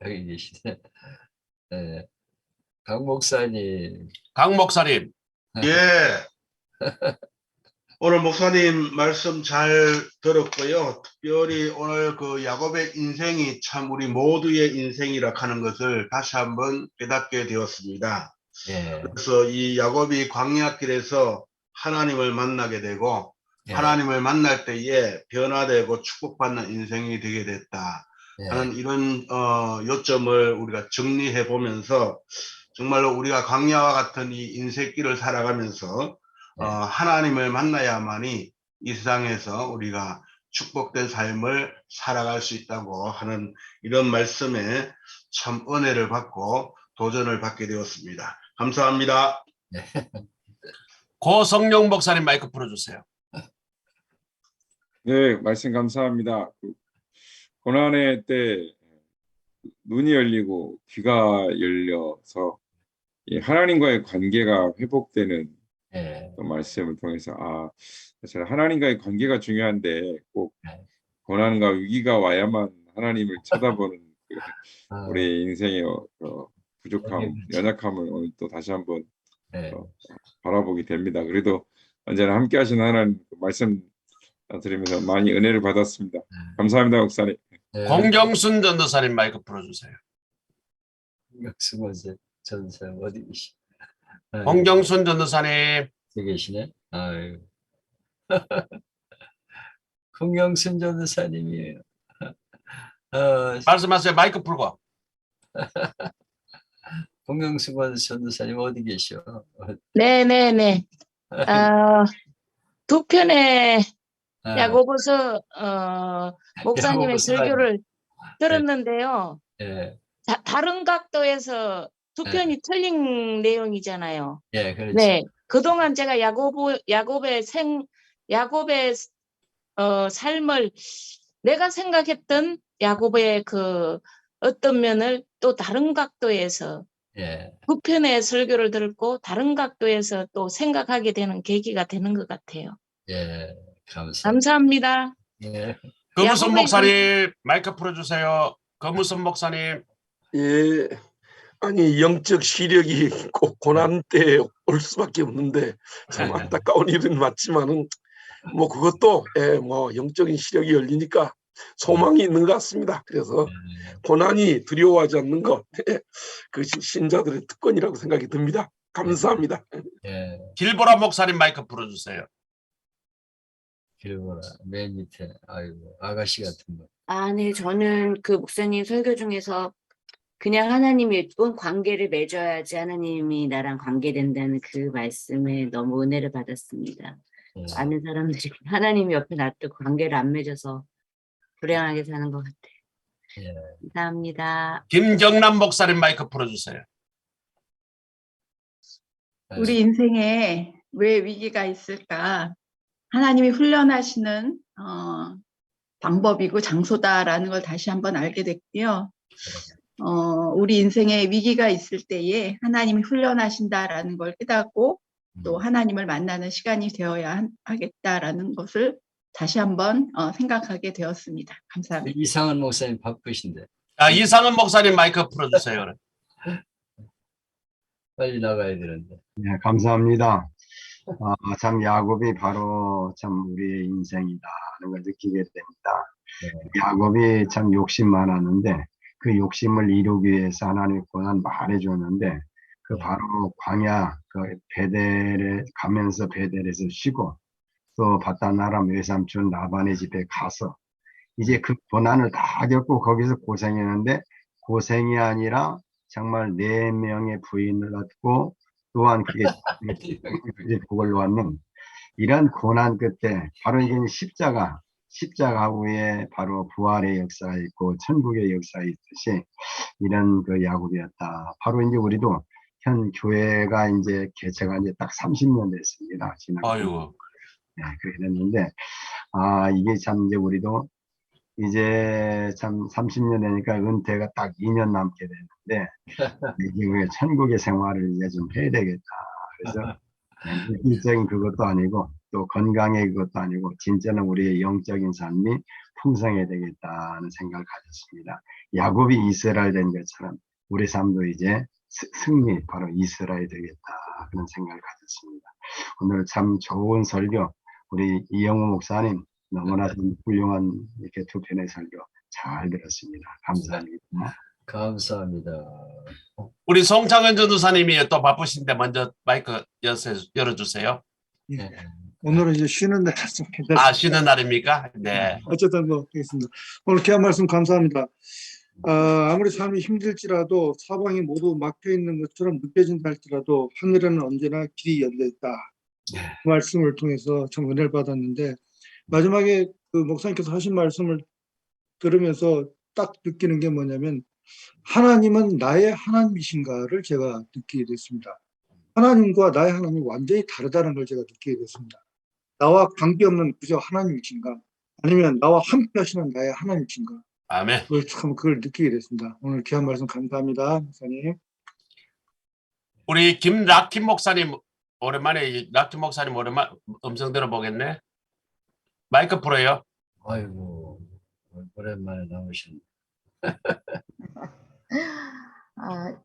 여기 계시네. 예. 강 목사님. 강 목사님. 예, 오늘 목사님 말씀 잘 들었고요. 특별히 오늘 그 야곱의 인생이 참 우리 모두의 인생이라 하는 것을 다시 한번 깨닫게 되었습니다. 예. 그래서 이 야곱이 광야길에서 하나님을 만나게 되고 예. 하나님을 만날 때에 변화되고 축복받는 인생이 되게 됐다 하는 예. 이런 요점을 우리가 정리해 보면서 정말로 우리가 광야와 같은 이 인생길을 살아가면서 예. 하나님을 만나야만이 이 세상에서 우리가 축복된 삶을 살아갈 수 있다고 하는 이런 말씀에 참 은혜를 받고 도전을 받게 되었습니다. 감사합니다. 예. 고성룡 목사님 마이크 풀어주세요. 네, 말씀 감사합니다. 고난의 때 눈이 열리고 귀가 열려서 하나님과의 관계가 회복되는 예. 말씀을 통해서 사실 하나님과의 관계가 중요한데 꼭 네. 고난과 위기가 와야만 하나님을 쳐다보는 아, 우리 인생의 부족함, 그렇죠. 연약함을 오늘 또 다시 한번 네. 바라보게 됩니다. 그래도 언제나 함께하신 하나님 말씀 드리면서 많이 은혜를 받았습니다. 감사합니다, 목사님. 네. 공경순 전도사님 마이크 풀어주세요. 공경순 전도사님 어디 계시? 아, 공경순 전도사님. 여기 계시네. 아유. 공경순 전도사님이에요. 말씀하세요. 마이크 풀고. 공경순 전도사님 어디 계셔? 네네네. 두 편의 아, 야고보서 목사님의 야고보서 설교를 들었는데요. 예, 다른 각도에서 두 네. 편이 틀린 내용이잖아요. 예, 그렇죠. 네. 그동안 제가 야곱의 삶을 내가 생각했던 야곱의 그 어떤 면을 또 다른 각도에서 예, 두 편의 설교를 듣고 다른 각도에서 또 생각하게 되는 계기가 되는 것 같아요. 예, 감사합니다. 감사합니다. 예, 거무선 야곱의 목사님 마이크 풀어주세요. 거무선 목사님. 예, 아니 영적 시력이 꼭 고난 때 올 수밖에 없는데 참 안타까운 일은 맞지만은 뭐 그것도 뭐 영적인 시력이 열리니까 소망이 있는 것 같습니다. 그래서 고난이 두려워하지 않는 것, 그 신자들의 특권이라고 생각이 듭니다. 감사합니다. 예, 길보라 목사님 마이크 풀어주세요. 길보라 맨 밑에 아이고 아가씨 같은 거. 네, 저는 그 목사님 설교 중에서 그냥 하나님이 예쁜 관계를 맺어야지 하나님이 나랑 관계된다는 그 말씀에 너무 은혜를 받았습니다. 예, 많은 사람들이 하나님이 옆에 놔두고 관계를 안 맺어서 불행하게 사는 것 같아요. 예, 감사합니다. 김경남 목사님 마이크 풀어주세요. 우리 인생에 왜 위기가 있을까? 하나님이 훈련하시는 방법이고 장소다라는 걸 다시 한번 알게 됐고요. 우리 인생에 위기가 있을 때에 하나님이 훈련하신다라는 걸 깨닫고 또 하나님을 만나는 시간이 되어야 하겠다라는 것을 다시 한번 생각하게 되었습니다. 감사합니다. 이상은 목사님 바쁘신데 이상은 목사님 마이크 풀어주세요. 빨리 나가야 되는데. 네, 감사합니다. 참 야곱이 바로 참 우리의 인생이다 하는 걸 느끼게 됩니다. 야곱이 참 욕심 많았는데 그 욕심을 이루기 위해서 하나님의 고난 말해줬는데 그 바로 광야 그 베델에 가면서 베델에서 쉬고 또 바단 아람 외삼촌 라반의 집에 가서 이제 그 고난을 다 겪고 거기서 고생했는데 고생이 아니라 정말 4명의 부인을 얻고 또한 그게 복을 놓는 이런 고난 끝에 바로 이게 십자가 후에 바로 부활의 역사가 있고 천국의 역사가 있듯이 이런 그 야곱이었다. 바로 이제 우리도 현 교회가 이제 개최가 이제 딱 30년 됐습니다. 아이고. 네, 그렇게 됐는데 이게 참 이제 우리도 이제 참 30년 되니까 은퇴가 딱 2년 남게 되는데 이게 우리가 천국의 생활을 이제 좀 해야 되겠다. 그래서 물질적인 그것도 아니고 또 건강의 그것도 아니고 진짜는 우리의 영적인 삶이 풍성해야 되겠다는 생각을 가졌습니다. 야곱이 이스라엘 된 것처럼 우리 삶도 이제 승리 바로 이스라엘 되겠다 그런 생각을 가졌습니다. 오늘 참 좋은 설교 우리 이영우 목사님 너무나 좀 훌륭한 이렇게 두 편의 설교 잘 들었습니다. 감사합니다. 감사합니다. 우리 송창현 전도사님이 또 바쁘신데 먼저 마이크 열어주세요. 네. 오늘은 이제 쉬는 날이라서 괜찮습니다. 쉬는 날입니까? 네. 어쨌든 뭐 하겠습니다. 오늘 귀한 말씀 감사합니다. 아무리 삶이 힘들지라도 사방이 모두 막혀 있는 것처럼 느껴진다 할지라도 하늘에는 언제나 길이 열려 있다. 그 말씀을 통해서 참 은혜를 받았는데 마지막에 그 목사님께서 하신 말씀을 들으면서 딱 느끼는 게 뭐냐면 하나님은 나의 하나님이신가를 제가 느끼게 됐습니다. 하나님과 나의 하나님이 완전히 다르다는 걸 제가 느끼게 됐습니다. 나와 관계없는 그저 하나님이신가 아니면 나와 함께 하시는 나의 하나님이신가 아멘. 그걸 느끼게 됐습니다. 오늘 귀한 말씀 감사합니다. 목사님. 우리 김락킴 목사님 오랜만에 락킴 목사님 오랜만 음성 들어보겠네. 마이크 풀어요. 아이고 오랜만에 나오셨네.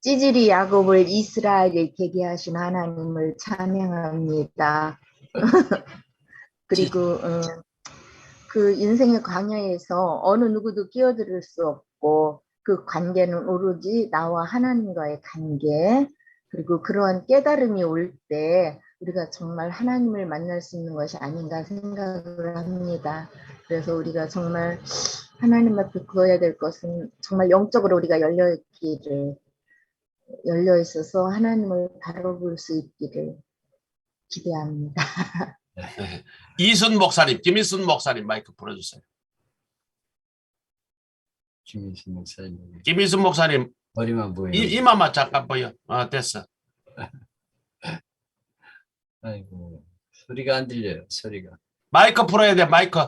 찌질이 야곱을 이스라엘에 계게 하신 하나님을 찬양합니다. 그리고 그 인생의 광야에서 어느 누구도 끼어들 수 없고 그 관계는 오로지 나와 하나님과의 관계, 그리고 그러한 깨달음이 올 때 우리가 정말 하나님을 만날 수 있는 것이 아닌가 생각을 합니다. 그래서 우리가 정말 하나님 앞에 구해야 될 것은 정말 영적으로 우리가 열려 있어서 하나님을 바라볼 수 있기를 기대합니다. 이순 목사님, 김이순 목사님 마이크 풀어주세요. 김희순 목사님 김이순 목사님 머리만 보여. 이마만 잠깐 보여. 됐어. 아이고 소리가 안 들려요. 소리가 풀어야 돼. 마이크.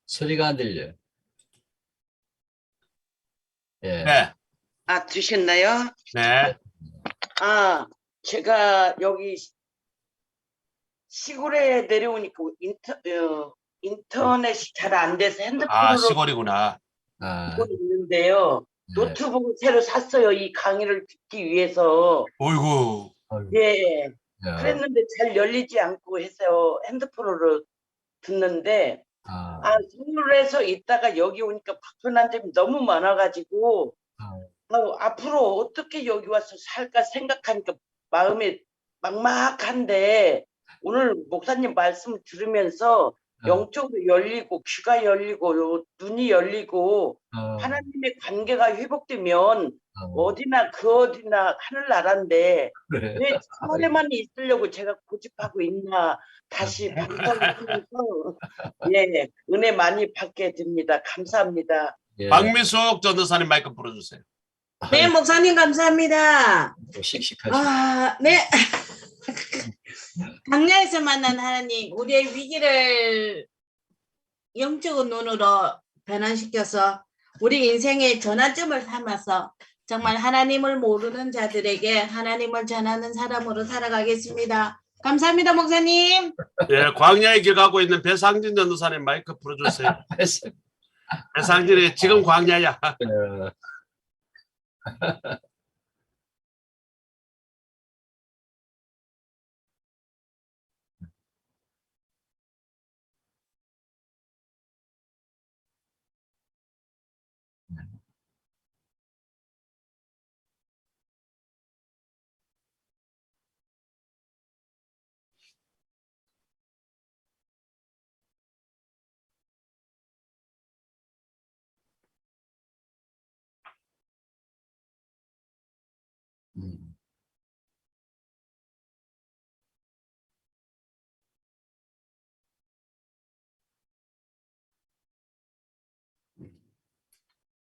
소리가 안 들려요. 예. 네. 드셨나요? 네. 제가 여기 시골에 내려오니까 인터넷이 잘 안 돼서 핸드폰으로 시골이구나. 보고 있는데요. 노트북을 새로 샀어요. 이 강의를 듣기 위해서. 어이구. 예. 그랬는데 잘 열리지 않고 해서 핸드폰으로 듣는데 서울에서 있다가 여기 오니까 불편한 점이 너무 많아가지고 앞으로 어떻게 여기 와서 살까 생각하니까 마음이 막막한데 오늘 목사님 말씀을 들으면서 영적으로 열리고 귀가 열리고 눈이 열리고 하나님의 관계가 회복되면 어디나 하늘나라인데 왜 서울에만 있으려고 제가 고집하고 있나 다시 방송을 하면서 은혜 많이 받게 됩니다. 감사합니다. 박미숙 전도사님 마이크 풀어주세요. 네, 목사님 감사합니다. 씩씩하시네. 네. 광야에서 만난 하나님, 우리의 위기를 영적인 눈으로 변환시켜서 우리 인생의 전환점을 삼아서 정말 하나님을 모르는 자들에게 하나님을 전하는 사람으로 살아가겠습니다. 감사합니다, 목사님. 예, 광야에 길 가고 있는 배상진 전도사님 마이크 풀어주세요. 배상진이 지금 광야야.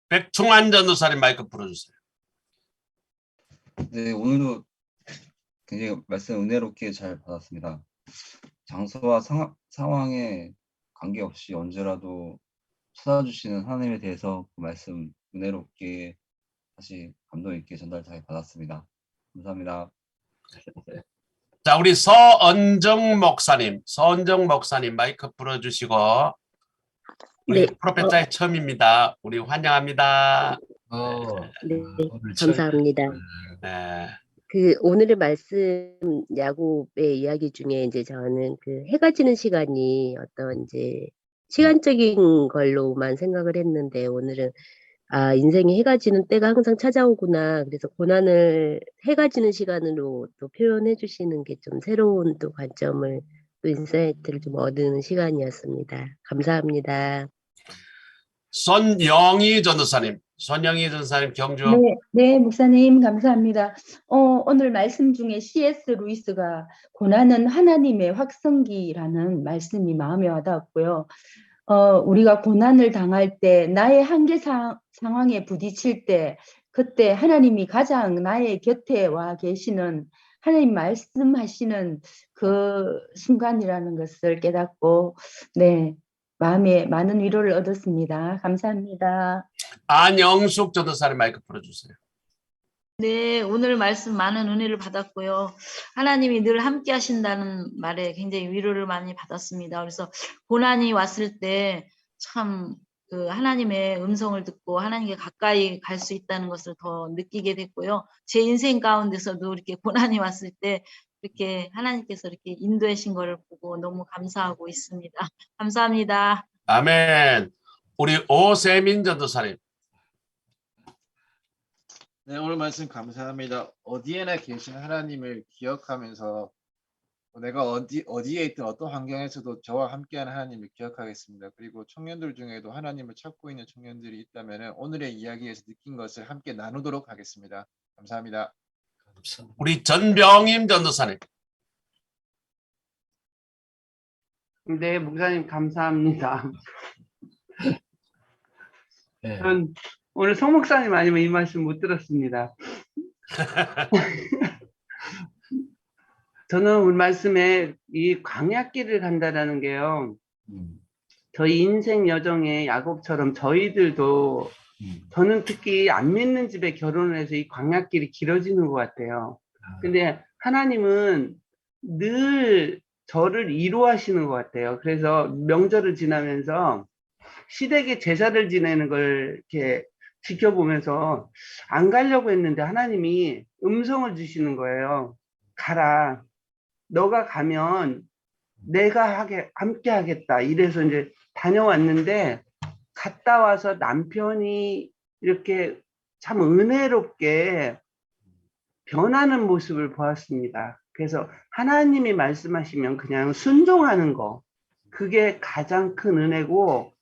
백충환 전도사님 마이크 풀어주세요. 네, 오늘도 굉장히 말씀 은혜롭게 잘 받았습니다. 장소와 상황에 관계없이 언제라도 찾아주시는 하나님에 대해서 그 말씀 은혜롭게 다시 감동 있게 전달 잘 받았습니다. 감사합니다. 자, 우리 서은정 목사님 마이크 풀어주시고 우리 프로페자의 처음입니다. 우리 환영합니다. 네, 감사합니다. 네. 그 오늘의 말씀 야곱의 이야기 중에 이제 저는 그 해가 지는 시간이 어떤 이제 시간적인 걸로만 생각을 했는데 오늘은 인생에 해가 지는 때가 항상 찾아오구나. 그래서 고난을 해가 지는 시간으로 또 표현해 주시는 게 좀 새로운 또 관점을 또 인사이트를 좀 얻는 시간이었습니다. 감사합니다. 손영희 전도사님 경주. 네, 목사님 감사합니다. 오늘 말씀 중에 C.S. 루이스가 고난은 하나님의 확성기라는 말씀이 마음에 와닿았고요. 우리가 고난을 당할 때 나의 한계 상황에 부딪힐 때 그때 하나님이 가장 나의 곁에 와 계시는 하나님 말씀하시는 그 순간이라는 것을 깨닫고 마음에 많은 위로를 얻었습니다. 감사합니다. 안영숙 전도사님 마이크 풀어주세요. 네, 오늘 말씀 많은 은혜를 받았고요. 하나님이 늘 함께 하신다는 말에 굉장히 위로를 많이 받았습니다. 그래서 고난이 왔을 때 참 그 하나님의 음성을 듣고 하나님께 가까이 갈 수 있다는 것을 더 느끼게 됐고요. 제 인생 가운데서도 이렇게 고난이 왔을 때 이렇게 하나님께서 이렇게 인도하신 것을 보고 너무 감사하고 있습니다. 감사합니다. 아멘. 우리 오세민 전도사님. 네, 오늘 말씀 감사합니다. 어디에나 계신 하나님을 기억하면서 내가 어디에 있든 어떤 환경에서도 저와 함께하는 하나님을 기억하겠습니다. 그리고 청년들 중에도 하나님을 찾고 있는 청년들이 있다면 오늘의 이야기에서 느낀 것을 함께 나누도록 하겠습니다. 감사합니다. 우리 전병임 전도사님. 네, 목사님 감사합니다. 전 오늘 송 목사님 아니면 이 말씀 못 들었습니다. 저는 오늘 말씀에 이 광야길을 간다라는 게요. 저희 인생 여정의 야곱처럼 저희들도 저는 특히 안 믿는 집에 결혼을 해서 이 광야길이 길어지는 것 같아요. 근데 하나님은 늘 저를 이루하시는 것 같아요. 그래서 명절을 지나면서 시댁에 제사를 지내는 걸 이렇게 지켜보면서 안 가려고 했는데 하나님이 음성을 주시는 거예요. 가라. 너가 가면 내가 함께 하겠다. 이래서 이제 다녀왔는데 갔다 와서 남편이 이렇게 참 은혜롭게 변하는 모습을 보았습니다. 그래서 하나님이 말씀하시면 그냥 순종하는 거. 그게 가장 큰 은혜고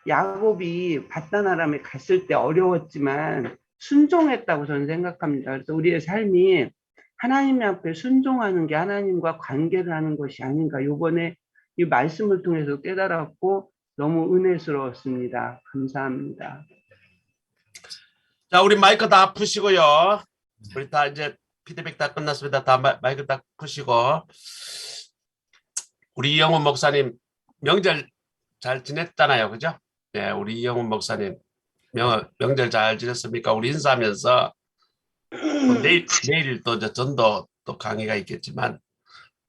야곱이 밧단 아람에 갔을 때 어려웠지만 순종했다고 저는 생각합니다. 그래서 우리의 삶이 하나님 앞에 순종하는 게 하나님과 관계를 하는 것이 아닌가. 요번에 이 말씀을 통해서 깨달았고 너무 은혜스러웠습니다. 감사합니다. 자, 우리 마이크 다 푸시고요. 우리 다 이제 피드백 다 끝났습니다. 다 마이크 다 푸시고. 우리 이영훈 목사님 명절 잘 지냈잖아요. 그죠? 네, 우리 이영훈 목사님 명절 잘 지냈습니까? 우리 인사하면서 내일 또 전도 또 강의가 있겠지만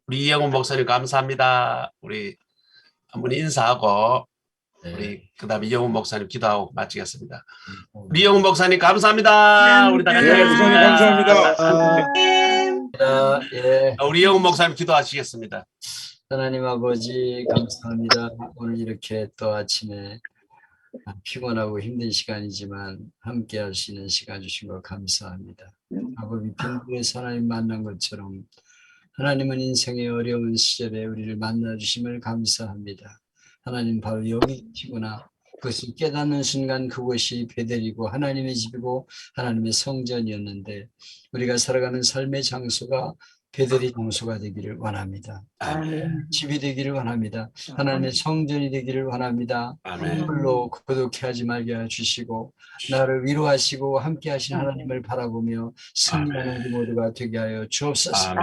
우리 이영훈 목사님 감사합니다. 우리 한번 인사하고 우리 그다음에 이영훈 목사님 기도하고 마치겠습니다. 우리 이영훈 목사님 감사합니다. 우리 다 같이 감사합니다. 우리 이영훈 목사님 기도하시겠습니다. 하나님 아버지 감사합니다. 오늘 이렇게 또 아침에 피곤하고 힘든 시간이지만 함께 할 수 있는 시간 주신 거 감사합니다. 아버지 빈부에서 하나님 만난 것처럼 하나님은 인생의 어려운 시절에 우리를 만나 주심을 감사합니다. 하나님 바로 여기 계시구나. 그것을 깨닫는 순간 그곳이 베델이고 하나님의 집이고 하나님의 성전이었는데 우리가 살아가는 삶의 장소가 베델이 장소가 되기를 원합니다. 집이 되기를 원합니다. 하나님의 성전이 되기를 원합니다. 홀로 고독해 하지 말게 해주시고 나를 위로하시고 함께 하신 하나님을 바라보며 승리하는 우리 모두가 되게 하여 주옵소서.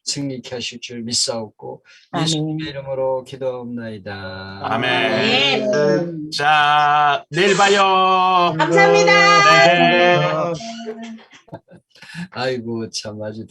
승리케 하실 줄 믿사옵고 예수님의 이름으로 기도하옵나이다. 아멘. 자, 내일 봐요. 감사합니다. 네. 아이고 참 아주